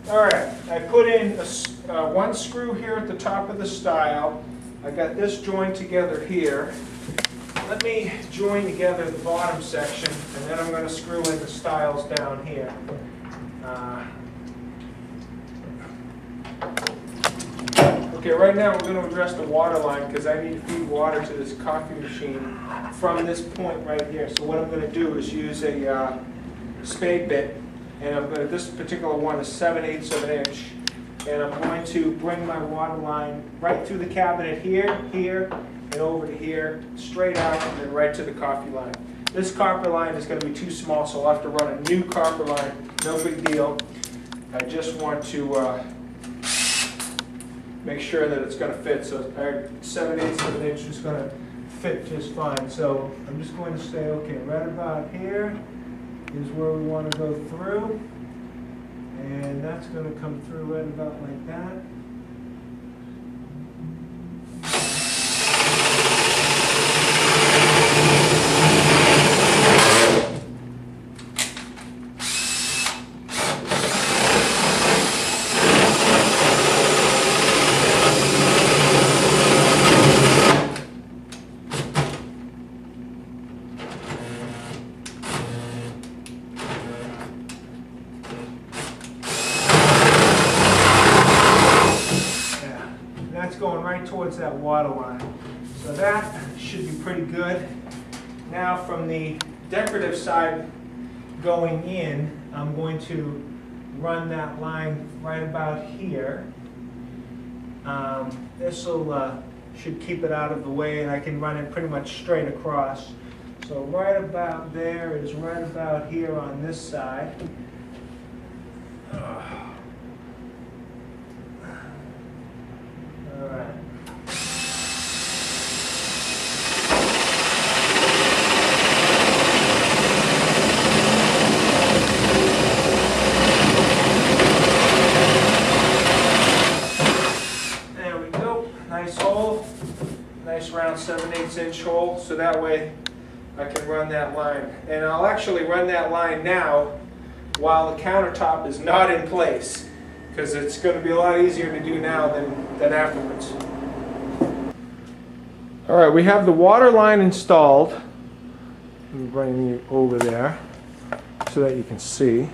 Alright, I put in one screw here at the top of the stile. I got this joined together here. Let me join together the bottom section, and then I'm going to screw in the stiles down here. Okay, right now we're going to address the water line because I need to feed water to this coffee machine from this point right here. So what I'm going to do is use a spade bit, and this particular one is 7/8 of an inch, and I'm going to bring my water line right through the cabinet here, here, and over to here, straight out, and then right to the coffee line. This copper line is going to be too small, so I'll have to run a new copper line. No big deal. I just want to make sure that it's going to fit. So 7/8 of an inch is going to fit just fine. So I'm just going to say, okay, right about here is where we want to go through. And that's going to come through right about like that. Going right towards that water line. So that should be pretty good. Now from the decorative side going in, I'm going to run that line right about here. This should keep it out of the way, and I can run it pretty much straight across. So right about there is right about here on this side. Alright. There we go. Nice hole. Nice round 7/8 inch hole. So that way I can run that line. And I'll actually run that line now while the countertop is not in place, because it's going to be a lot easier to do now than afterwards. Alright, we have the water line installed. Let me bring you over there so that you can see.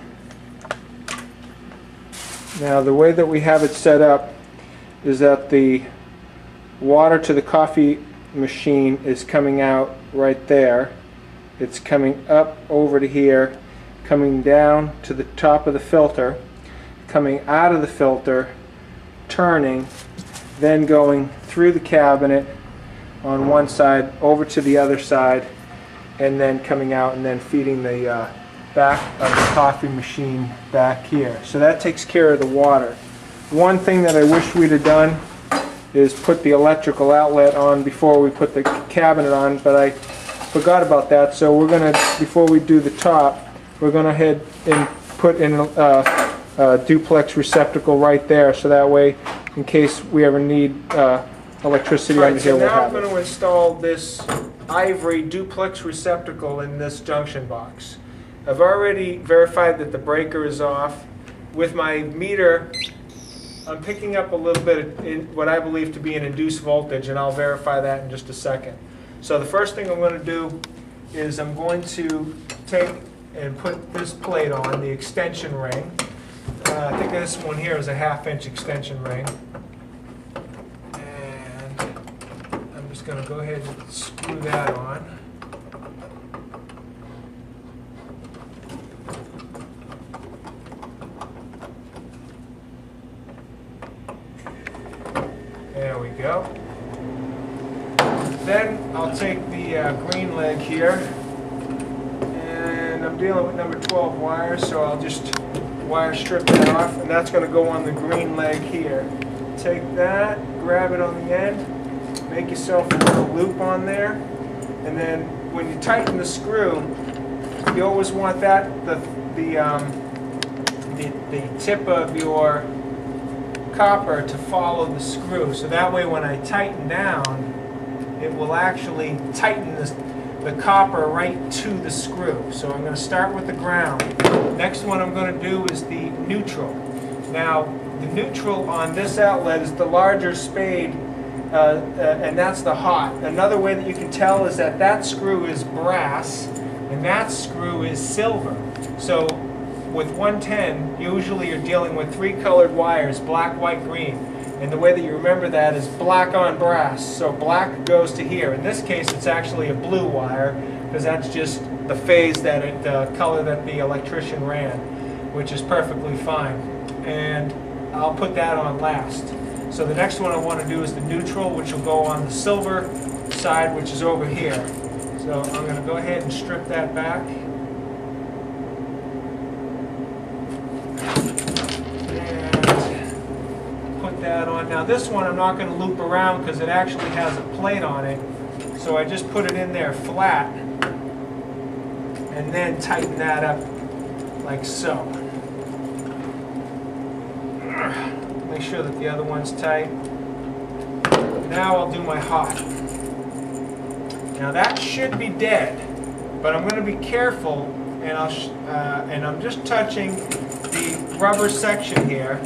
Now the way that we have it set up is that the water to the coffee machine is coming out right there. It's coming up over to here, coming down to the top of the filter, coming out of the filter, turning, then going through the cabinet on one side over to the other side, and then coming out and then feeding the back of the coffee machine back here. So that takes care of the water. One thing that I wish we'd have done is put the electrical outlet on before we put the cabinet on, but I forgot about that. So we're going to, before we do the top, we're going to head and put in a duplex receptacle right there, so that way in case we ever need electricity under here, we'll have it. So now I'm going to install this ivory duplex receptacle in this junction box. I've already verified that the breaker is off. With my meter, I'm picking up a little bit of what I believe to be an induced voltage, and I'll verify that in just a second. So the first thing I'm going to do is I'm going to take and put this plate on, the extension ring. I think this one here is a 1/2 inch extension ring. And I'm just going to go ahead and screw that on. There we go. Then I'll take the green leg here, and I'm dealing with number 12 wires, so I'll just wire strip that off, and that's going to go on the green leg here. Take that, grab it on the end, make yourself a little loop on there, and then when you tighten the screw, you always want that the tip of your copper to follow the screw, so that way when I tighten down, it will actually tighten the copper right to the screw. So I'm going to start with the ground. Next one I'm going to do is the neutral. Now, the neutral on this outlet is the larger spade, and that's the hot. Another way that you can tell is that that screw is brass and that screw is silver. So with 110, usually you're dealing with 3 colored wires, black, white, green. And the way that you remember that is black on brass. So black goes to here. In this case, it's actually a blue wire, because that's just the phase that the color that the electrician ran, which is perfectly fine. And I'll put that on last. So the next one I want to do is the neutral, which will go on the silver side, which is over here. So I'm going to go ahead and strip that back. That on. Now this one I'm not going to loop around because it actually has a plate on it, so I just put it in there flat and then tighten that up like so. Make sure that the other one's tight. Now I'll do my hot. Now that should be dead, but I'm going to be careful, and I'm just touching the rubber section here.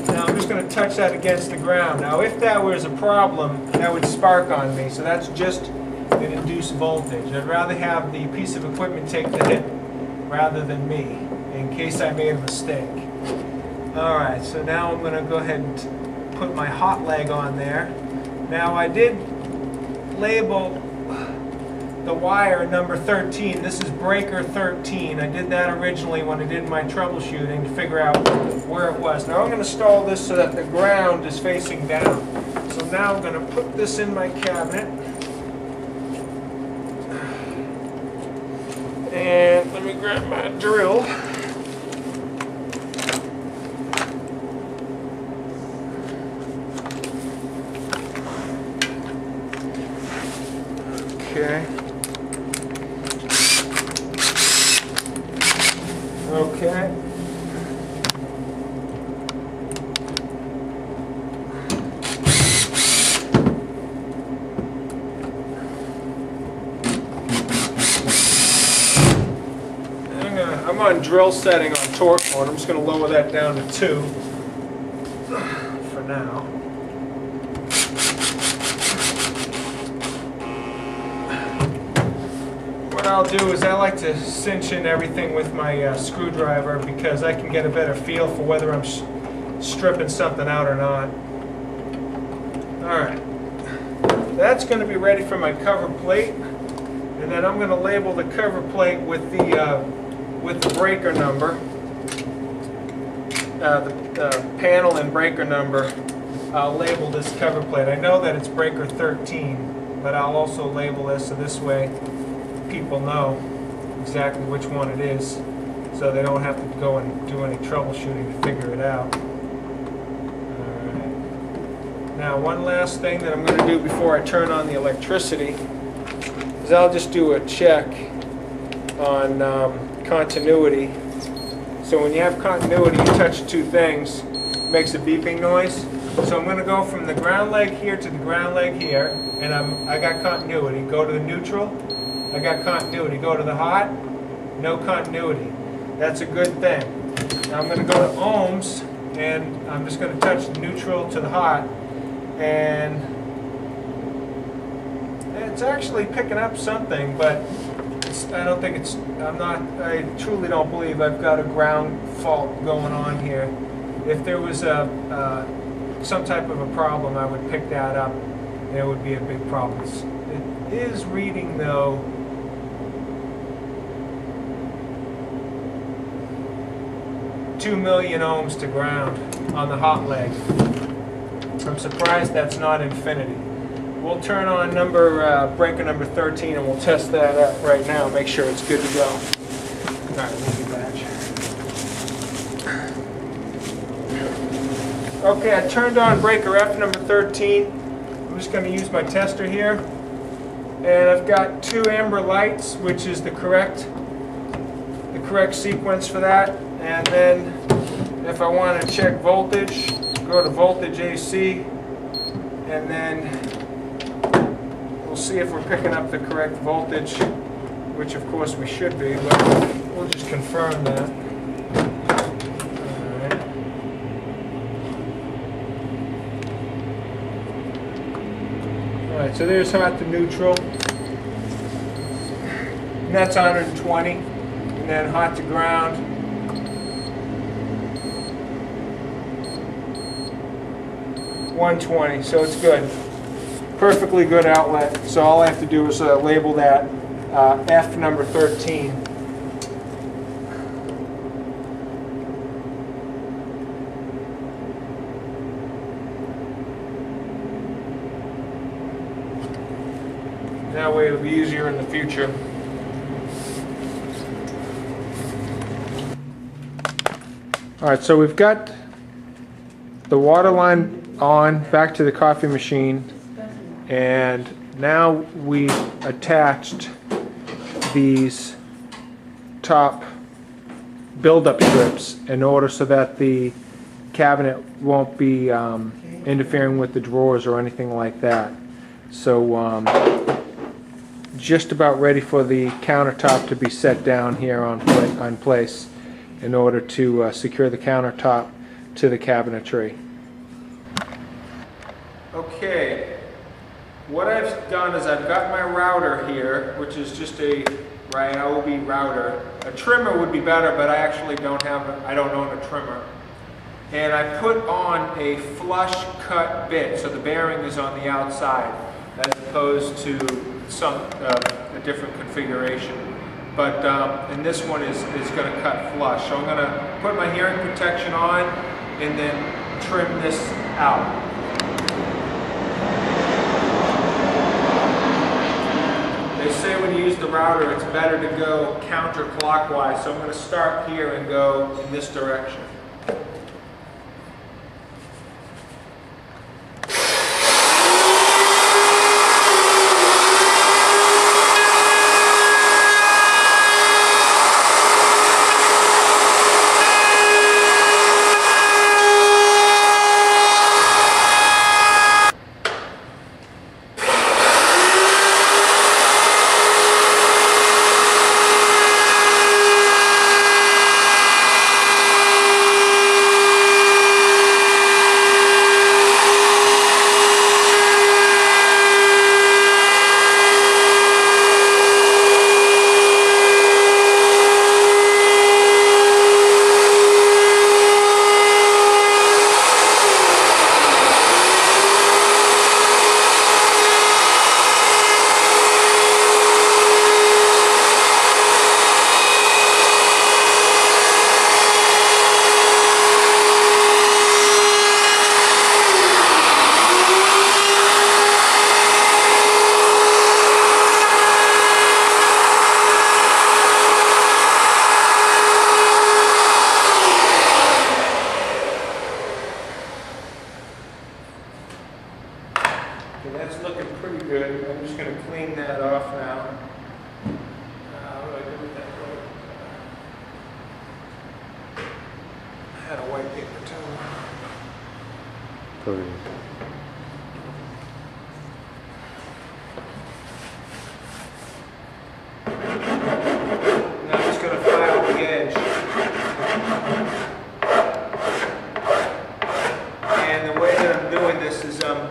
Now I'm just going to touch that against the ground. Now if that was a problem, that would spark on me, so that's just an induced voltage. I'd rather have the piece of equipment take the hit rather than me, in case I made a mistake. Alright, so now I'm going to go ahead and put my hot leg on there. Now I did label the wire number 13. This is breaker 13. I did that originally when I did my troubleshooting to figure out where it was. Now I'm going to stall this so that the ground is facing down. So now I'm going to put this in my cabinet. And let me grab my drill. Okay. Okay. I'm on drill setting on torque mode. I'm just going to lower that down to 2 for now. What I'll do is I like to cinch in everything with my screwdriver, because I can get a better feel for whether I'm stripping something out or not. Alright, that's going to be ready for my cover plate, and then I'm going to label the cover plate with the breaker number, the panel and breaker number. I'll label this cover plate. I know that it's breaker 13, but I'll also label this so this way people know exactly which one it is, so they don't have to go and do any troubleshooting to figure it out. Alright. Now one last thing that I'm going to do before I turn on the electricity is I'll just do a check on continuity. So when you have continuity, you touch 2 things, it makes a beeping noise. So I'm going to go from the ground leg here to the ground leg here, and I got continuity. Go to the neutral, I got continuity. Go to the hot, no continuity. That's a good thing. Now I'm going to go to ohms, and I'm just going to touch the neutral to the hot, and it's actually picking up something, but I truly don't believe I've got a ground fault going on here. If there was some type of a problem, I would pick that up, and it would be a big problem. It is reading, though, 2 million ohms to ground on the hot leg. I'm surprised that's not infinity. We'll turn on breaker number 13, and we'll test that out right now, make sure it's good to go. Alright, leave your badge. Okay, I turned on breaker F number 13. I'm just going to use my tester here. And I've got 2 amber lights, which is the correct sequence for that. And then if I want to check voltage, go to voltage AC, and then we'll see if we're picking up the correct voltage, which of course we should be, but we'll just confirm that. Alright. Alright, so there's hot to neutral. And that's 120. And then hot to ground. 120, so it's good. Perfectly good outlet. So all I have to do is label that F number 13. That way it'll be easier in the future. Alright, so we've got the water line on back to the coffee machine, and now we attached these top build-up strips in order so that the cabinet won't be interfering with the drawers or anything like that. So just about ready for the countertop to be set down here on place in order to secure the countertop to the cabinetry. Okay, what I've done is I've got my router here, which is just a Ryobi router. A trimmer would be better, but I actually don't own a trimmer. And I put on a flush cut bit, so the bearing is on the outside, as opposed to a different configuration. But and this one is going to cut flush. So I'm going to put my hearing protection on and then trim this out. They say when you use the router, it's better to go counterclockwise. So I'm going to start here and go in this direction. That's looking pretty good. I'm just going to clean that off now. What do I do with that rope? I had a white paper towel. Now I'm just going to file the edge. And the way that I'm doing this is I'm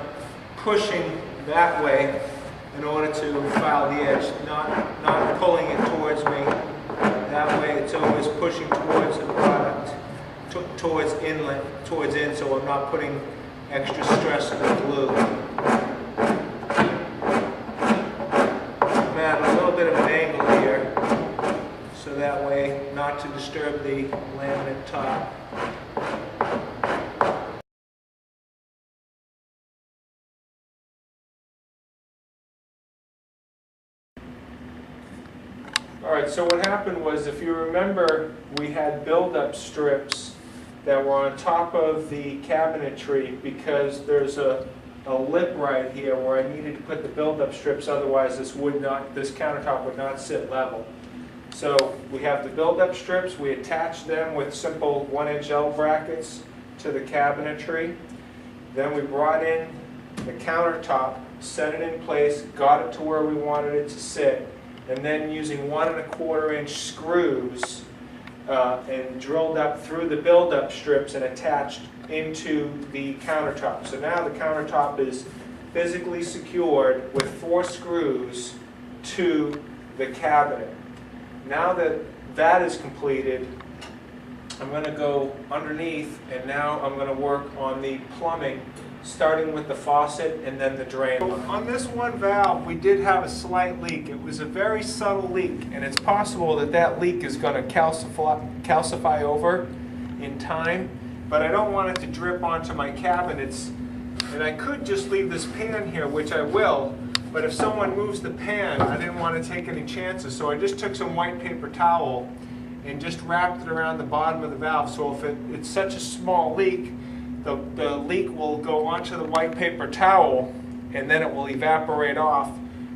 pushing that way in order to file the edge, not pulling it towards me. That way it's always pushing towards the product, towards inlet, towards in, so I'm not putting extra stress on the glue. I'm at a little bit of an angle here, so that way not to disturb the laminate top. Alright, so what happened was, if you remember, we had build-up strips that were on top of the cabinetry because there's a lip right here where I needed to put the build-up strips, otherwise this countertop would not sit level. So we have the build-up strips, we attached them with simple 1-inch L brackets to the cabinetry. Then we brought in the countertop, set it in place, got it to where we wanted it to sit, and then using 1 1/4 inch screws and drilled up through the build-up strips and attached into the countertop. So now the countertop is physically secured with 4 screws to the cabinet. Now that that is completed, I'm going to go underneath, and now I'm going to work on the plumbing, starting with the faucet and then the drain line. On this one valve, we did have a slight leak. It was a very subtle leak, and it's possible that that leak is going to calcify over in time, but I don't want it to drip onto my cabinets. And I could just leave this pan here, which I will, but if someone moves the pan, I didn't want to take any chances, so I just took some white paper towel and just wrapped it around the bottom of the valve. So if it's such a small leak, the leak will go onto the white paper towel, and then it will evaporate off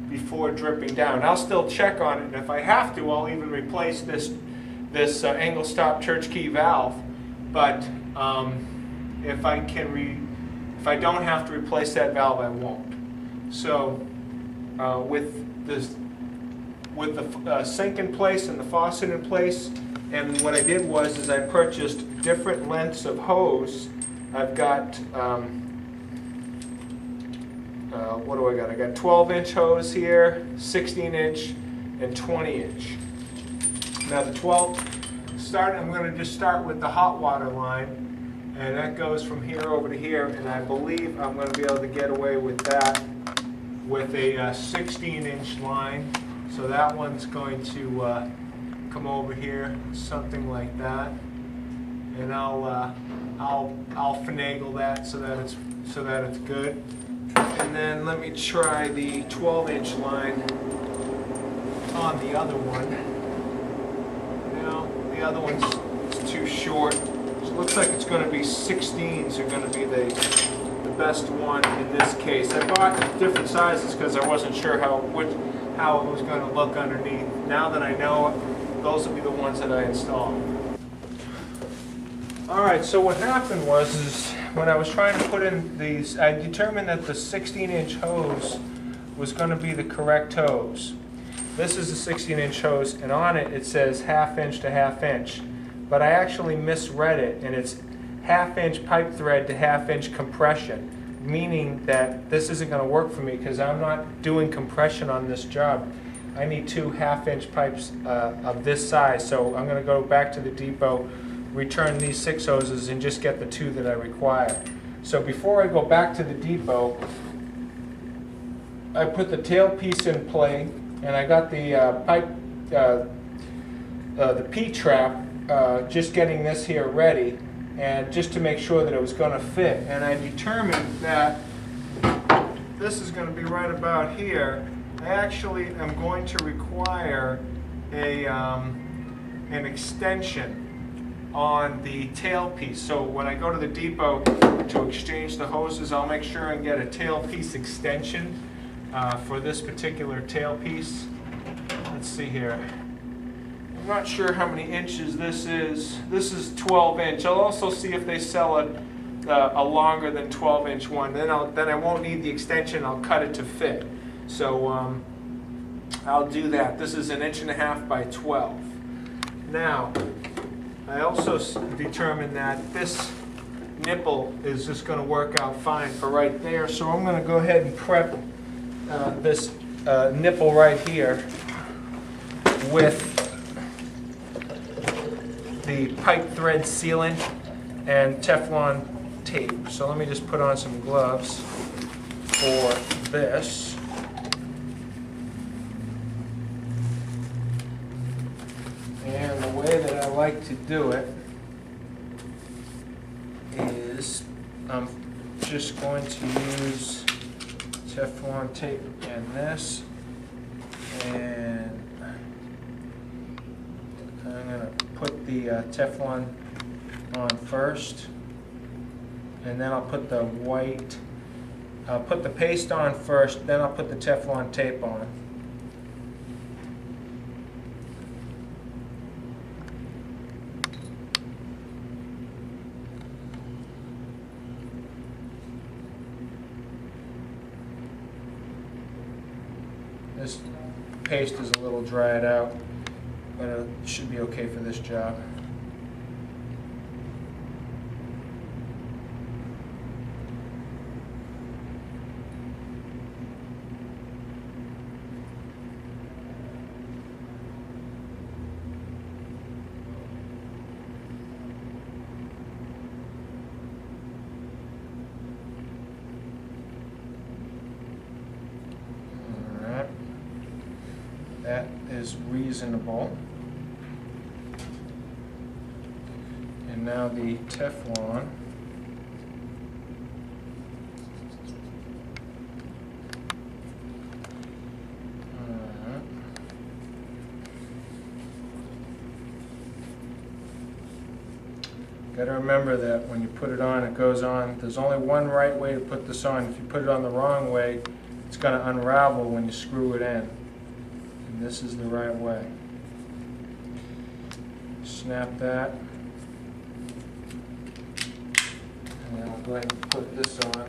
before dripping down. I'll still check on it, and if I have to, I'll even replace this angle stop church key valve. But if I don't have to replace that valve, I won't. So with the sink in place and the faucet in place, and what I did was I purchased different lengths of hose. I've got what do I got? I got 12-inch hose here, 16-inch, and 20-inch. Now the 12 I'm going to just start with the hot water line, and that goes from here over to here, and I believe I'm going to be able to get away with that with a 16-inch line. So that one's going to come over here, something like that, and I'll finagle that so that it's good. And then let me try the 12-inch line on the other one. Now the other one's too short. So it looks like it's going to be 16s are going to be the best one in this case. I bought different sizes because I wasn't sure how it was going to look underneath. Now that I know it, those will be the ones that I install. Alright, so what happened was when I was trying to put in these, I determined that the 16-inch hose was going to be the correct hose. This is a 16-inch hose, and on it it says 1/2 inch to 1/2 inch. But I actually misread it, and it's 1/2 inch pipe thread to 1/2 inch compression, meaning that this isn't going to work for me because I'm not doing compression on this job. I need 2 1/2 inch pipes of this size, so I'm going to go back to the depot, return these 6 hoses, and just get the 2 that I require. So before I go back to the depot, I put the tailpiece in play, and I got the the P-trap, just getting this here ready, and just to make sure that it was going to fit. And I determined that this is going to be right about here. I actually am going to require an extension on the tailpiece. So when I go to the depot to exchange the hoses, I'll make sure and get a tailpiece extension for this particular tailpiece. Let's see here. I'm not sure how many inches this is. This is 12-inch. I'll also see if they sell a longer than 12-inch one. Then I won't need the extension. I'll cut it to fit. So I'll do that. This is 1.5 inches by 12. Now, I also determined that this nipple is just going to work out fine for right there. So I'm going to go ahead and prep this nipple right here with the pipe thread sealant and Teflon tape. So let me just put on some gloves for this. And the way that I like to do it is I'm just going to use Teflon tape and this, and I'm going to put the Teflon on first, and then I'll put the I'll put the paste on first, then I'll put the Teflon tape on. This paste is a little dried out, but it should be okay for this job. is reasonable. And now the Teflon. Got to remember that when you put it on, it goes on. There's only one right way to put this on. If you put it on the wrong way, it's going to unravel when you screw it in. And this is the right way. Snap that. And then I'll go ahead and put this on.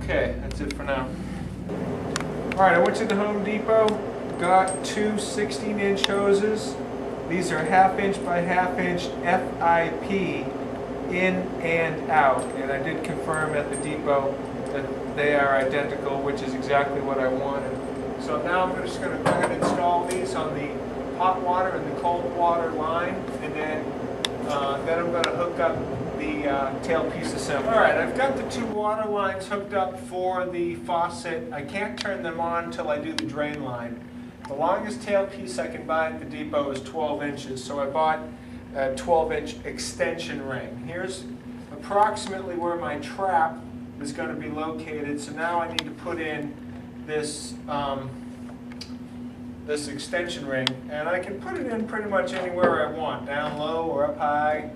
Okay, that's it for now. Alright, I went to the Home Depot, got two 16-inch hoses. These are 1/2 inch by 1/2 inch FIP in and out. And I did confirm at the depot that they are identical, which is exactly what I wanted. So now I'm just going to go ahead and install these on the hot water and the cold water line, and then I'm going to hook up the tailpiece assembly. Alright, I've got the two water lines hooked up for the faucet. I can't turn them on until I do the drain line. The longest tailpiece I can buy at the depot is 12 inches, so I bought a 12-inch extension ring. Here's approximately where my trap is going to be located, so now I need to put in this this extension ring, and I can put it in pretty much anywhere I want, down low or up high.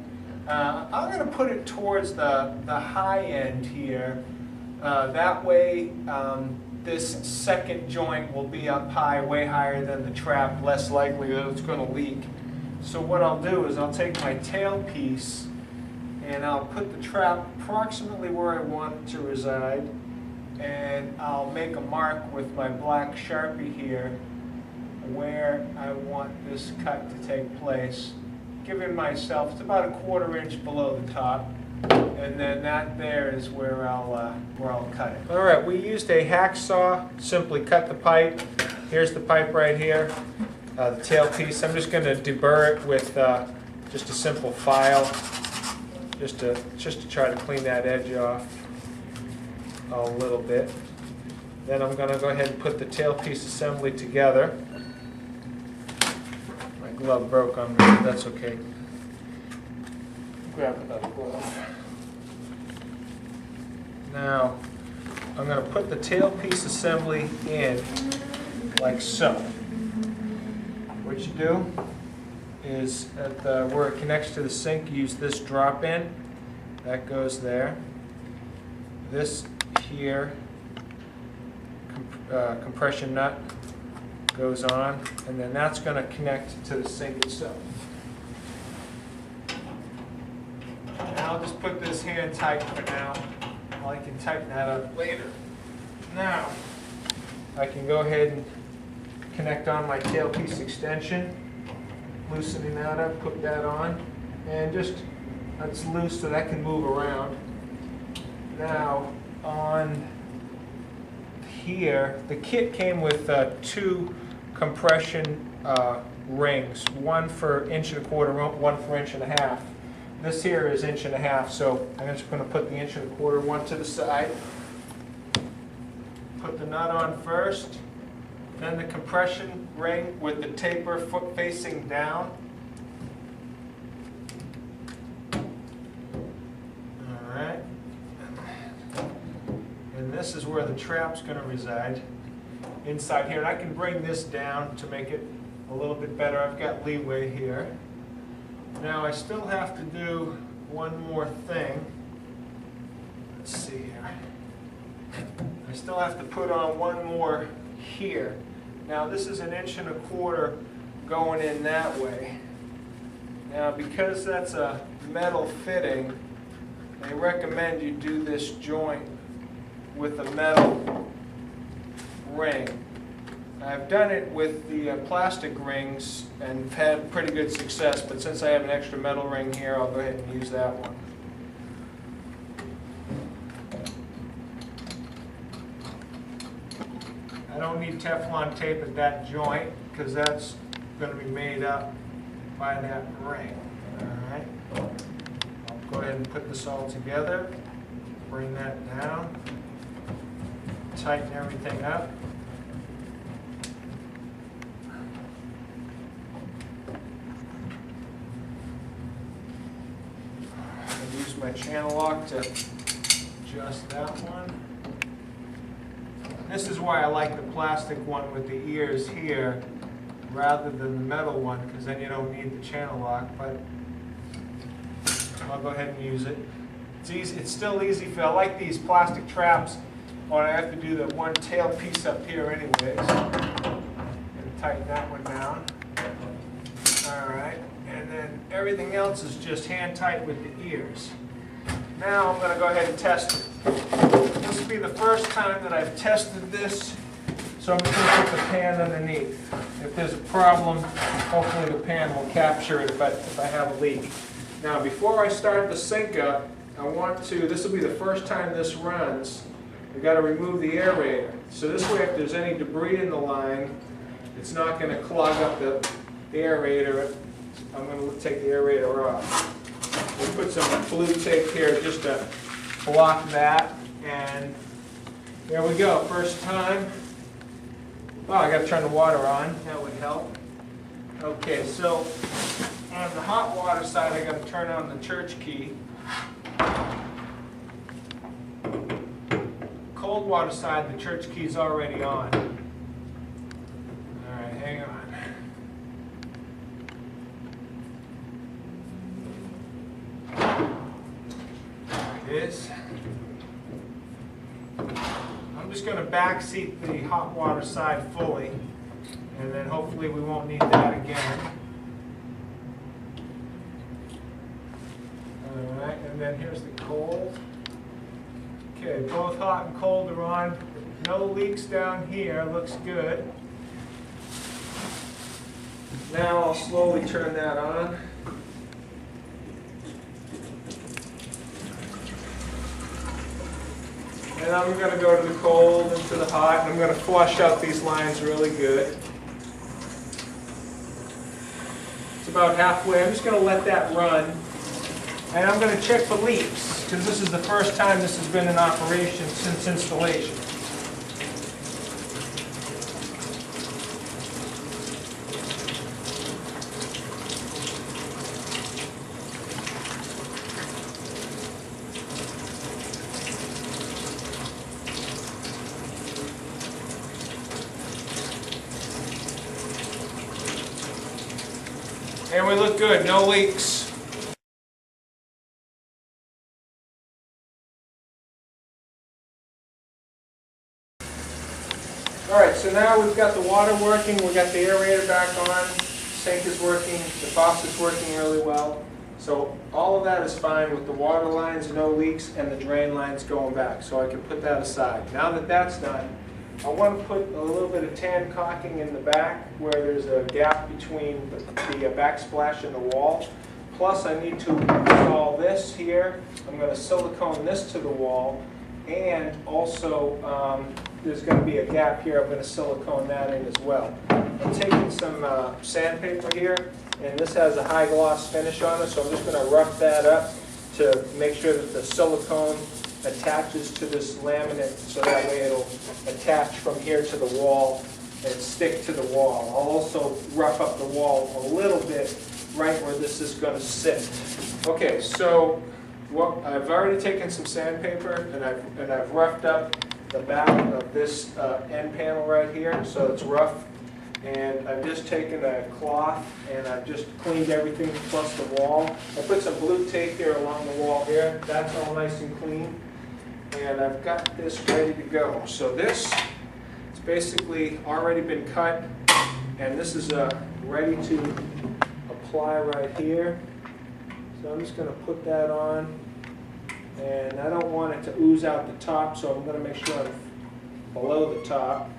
I'm going to put it towards the high end here. That way this second joint will be up high, way higher than the trap, less likely that it's going to leak. So what I'll do is I'll take my tailpiece and I'll put the trap approximately where I want it to reside, and I'll make a mark with my black Sharpie here where I want this cut to take place, giving myself, it's about 1/4 inch below the top, and then that there is where I'll cut it. All right, we used a hacksaw, simply cut the pipe. Here's the pipe right here, the tailpiece. I'm just going to deburr it with just a simple file, just to try to clean that edge off a little bit. Then I'm going to go ahead and put the tailpiece assembly together. My glove broke on me, but that's okay. Grab another glove. Now, I'm going to put the tailpiece assembly in like so. What you do is at where it connects to the sink, use this drop in. That goes there. This here compression nut goes on, and then that's going to connect to the sink itself. And I'll just put this hand tight for now. I can tighten that up later. Now, I can go ahead and connect on my tailpiece extension, loosening that up, put that on, and just, that's loose so that can move around. Now, on here, the kit came with two compression rings, one for 1.25 inch, one for 1.5 inch. This here is 1.5 inch, so I'm just going to put the 1.25 inch one to the side. Put the nut on first, then the compression ring with the taper foot facing down. Alright. And this is where the trap's going to reside, inside here. And I can bring this down to make it a little bit better. I've got leeway here. Now I still have to do one more thing. Let's see here. I still have to put on one more here. Now this is 1.25 inch going in that way. Now because that's a metal fitting, they recommend you do this joint with a metal ring. I've done it with the plastic rings and had pretty good success, but since I have an extra metal ring here, I'll go ahead and use that one. I don't need Teflon tape at that joint because that's going to be made up by that ring. Alright, I'll go ahead and put this all together, bring that down, tighten everything up. I'll use my channel lock to adjust that one. This is why I like the plastic one with the ears here rather than the metal one, because then you don't need the channel lock, but I'll go ahead and use it. It's easy. It's still easy fit. I like these plastic traps when I have to do the one tail piece up here anyways. And tighten that one down. Alright, and then everything else is just hand tight with the ears. Now I'm going to go ahead and test it. This will be the first time that I've tested this, so I'm just going to put the pan underneath. If there's a problem, hopefully the pan will capture it if I have a leak. Now before I start the sink up, I want to, this will be the first time this runs, I've got to remove the aerator. So this way if there's any debris in the line, it's not going to clog up the aerator. I'm going to take the aerator off. We'll put some blue tape here just to block that, and there we go, first time. Oh, I got to turn the water on, that would help. Okay, so on the hot water side I got to turn on the church key. Cold water side, the church key's already on. Alright, hang on. Is. I'm just going to backseat the hot water side fully, and then hopefully we won't need that again. Alright, and then here's the cold. Okay, both hot and cold are on. No leaks down here, looks good. Now I'll slowly turn that on. And I'm going to go to the cold and to the hot, and I'm going to flush out these lines really good. It's about halfway. I'm just going to let that run. And I'm going to check for leaks, because this is the first time this has been in operation since installation. And we look good, no leaks. Alright, so now we've got the water working, we've got the aerator back on, sink is working, the faucet's working really well. So all of that is fine with the water lines, no leaks, and the drain lines going back. So I can put that aside. Now that that's done, I want to put a little bit of tan caulking in the back where there's a gap between the backsplash and the wall. Plus I need to install this here. I'm going to silicone this to the wall, and also there's going to be a gap here. I'm going to silicone that in as well. I'm taking some sandpaper here, and this has a high gloss finish on it, so I'm just going to rough that up to make sure that the silicone attaches to this laminate, so that way it'll attach from here to the wall and stick to the wall. I'll also rough up the wall a little bit right where this is going to sit. Okay, so I've already taken some sandpaper and I've roughed up the back of this end panel right here, so it's rough. And I've just taken a cloth and I've just cleaned everything plus the wall. I put some blue tape here along the wall here. That's all nice and clean. And I've got this ready to go. So this, it's basically already been cut, and this is ready to apply right here. So I'm just going to put that on, and I don't want it to ooze out the top, so I'm going to make sure I'm below the top.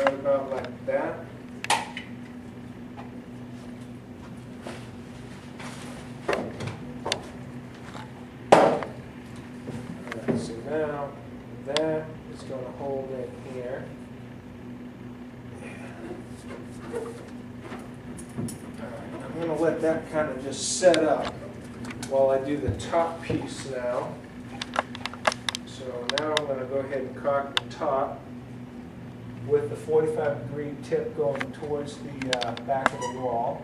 right about like that. Alright, so now that is going to hold it here. Alright, I'm going to let that kind of just set up while I do the top piece now. So now I'm going to go ahead and caulk the top with the 45-degree tip going towards the back of the wall.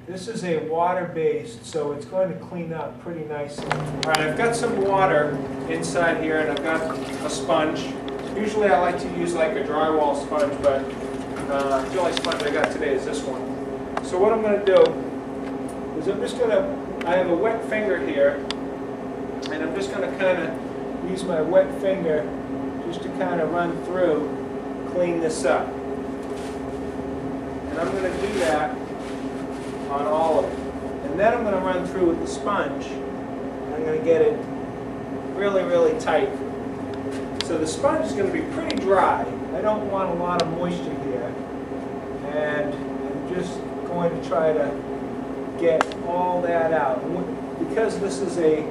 This is a water-based, so it's going to clean up pretty nicely. All right, I've got some water inside here, and I've got a sponge. Usually I like to use like a drywall sponge, but the only sponge I got today is this one. So what I'm going to do is I have a wet finger here, and I'm just going to kind of use my wet finger just to kind of run through, clean this up. And I'm going to do that on all of it. And then I'm going to run through with the sponge. I'm going to get it really, really tight. So the sponge is going to be pretty dry. I don't want a lot of moisture here. And I'm just going to try to get all that out. Because this is a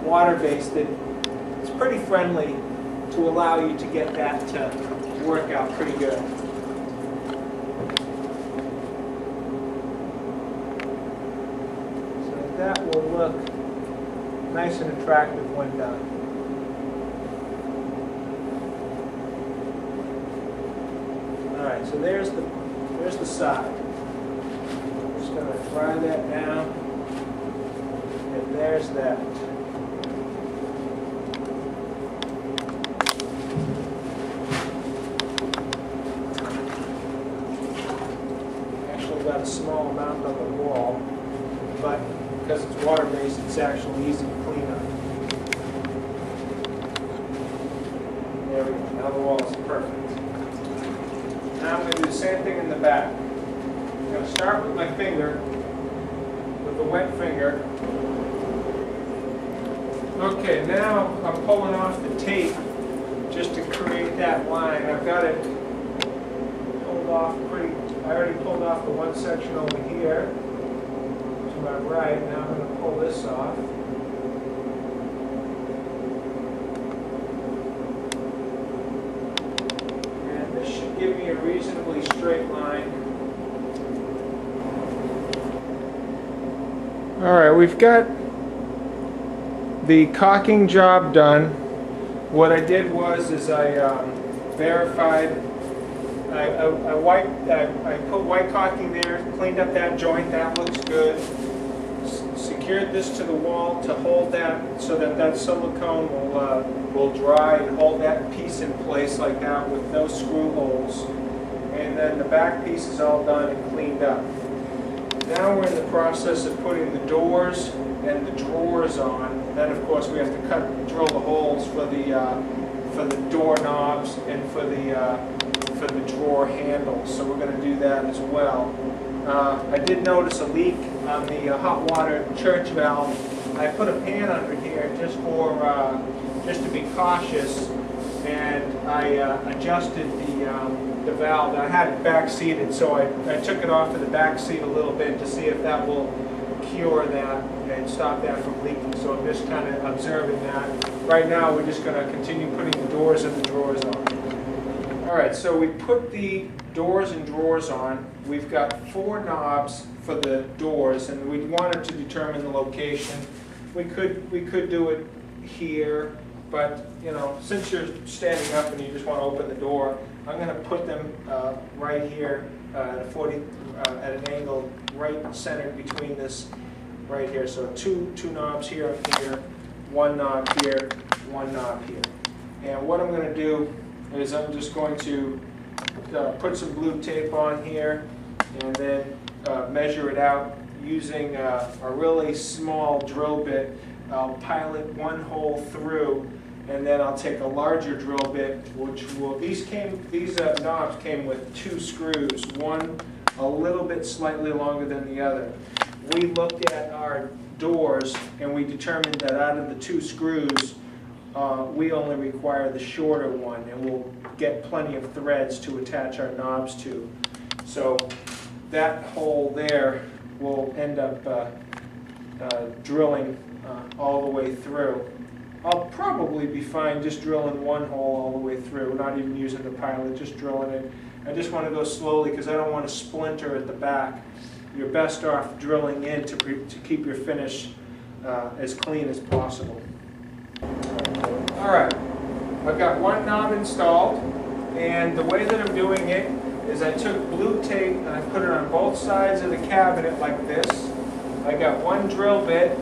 water-based, it's pretty friendly to allow you to get that to work out pretty good. So that will look nice and attractive when done. All right, so there's the side. Just going to dry that down, and there's that. Actually got a small amount on the wall, but because it's water-based, it's actually easy to clean up. There we go. Now the wall is perfect. Now I'm going to do the same thing in the back. I'm going to start with my finger, with the wet finger. Okay, now I'm pulling off the tape just to create that line. I've got it pulled off pretty, I already pulled off the one section over here to my right. Now I'm going to pull this off. And this should give me a reasonably straight line. All right, we've got the caulking job done. What I did was I verified. I put white caulking there, cleaned up that joint. That looks good. Secured this to the wall to hold that, so that silicone will dry and hold that piece in place like that with no screw holes. And then the back piece is all done and cleaned up. Now we're in the process of putting the doors and the drawers on. Then of course we have to drill the holes for the door knobs and for the drawer handles. So we're going to do that as well. I did notice a leak on the hot water church valve. I put a pan under here just to be cautious, and I adjusted the valve. I had it back seated, so I took it off to the back seat a little bit to see if that will cure that and stop that from leaking. So I'm just kind of observing that. Right now we're just going to continue putting the doors and the drawers on. Alright, so we put the doors and drawers on. We've got 4 knobs for the doors, and we wanted to determine the location. We could do it here, but you know, since you're standing up and you just want to open the door, I'm going to put them right here at an angle right centered between this right here. So two knobs here and here, 1 knob here, 1 knob here. And what I'm going to do is I'm just going to put some blue tape on here and then measure it out using a really small drill bit. I'll pilot 1 hole through, and then I'll take a larger drill bit, which will, these knobs came with 2 screws, one a little bit slightly longer than the other. We looked at our doors and we determined that out of the 2 screws, we only require the shorter one, and we'll get plenty of threads to attach our knobs to. So that hole there will end up drilling all the way through. I'll probably be fine just drilling one hole all the way through, not even using the pilot, just drilling it. I just want to go slowly because I don't want to splinter at the back. You're best off drilling in to keep your finish as clean as possible. Alright, I've got one knob installed, and the way that I'm doing it is I took blue tape and I put it on both sides of the cabinet like this. I got one drill bit,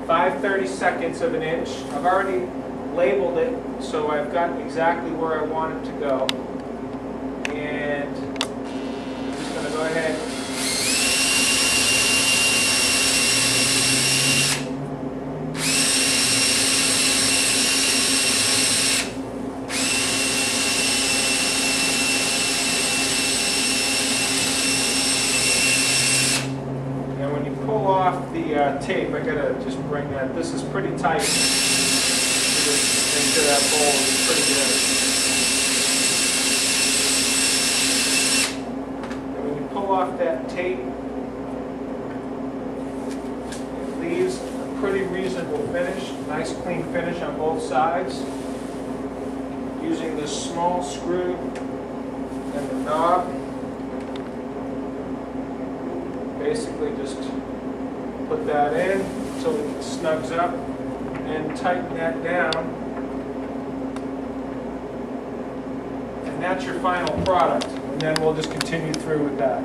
5/32 of an inch. I've already labeled it, so I've got exactly where I want it to go. And I'm just going to go ahead . And when you pull off the tape, I gotta just bring that. This is pretty tight. Into that bowl is pretty good. And when you pull off that tape, it leaves a pretty reasonable finish. Nice clean finish on both sides. Using this small screw and the knob. Basically just put that in until it snugs up and tighten that down. And that's your final product. And then we'll just continue through with that.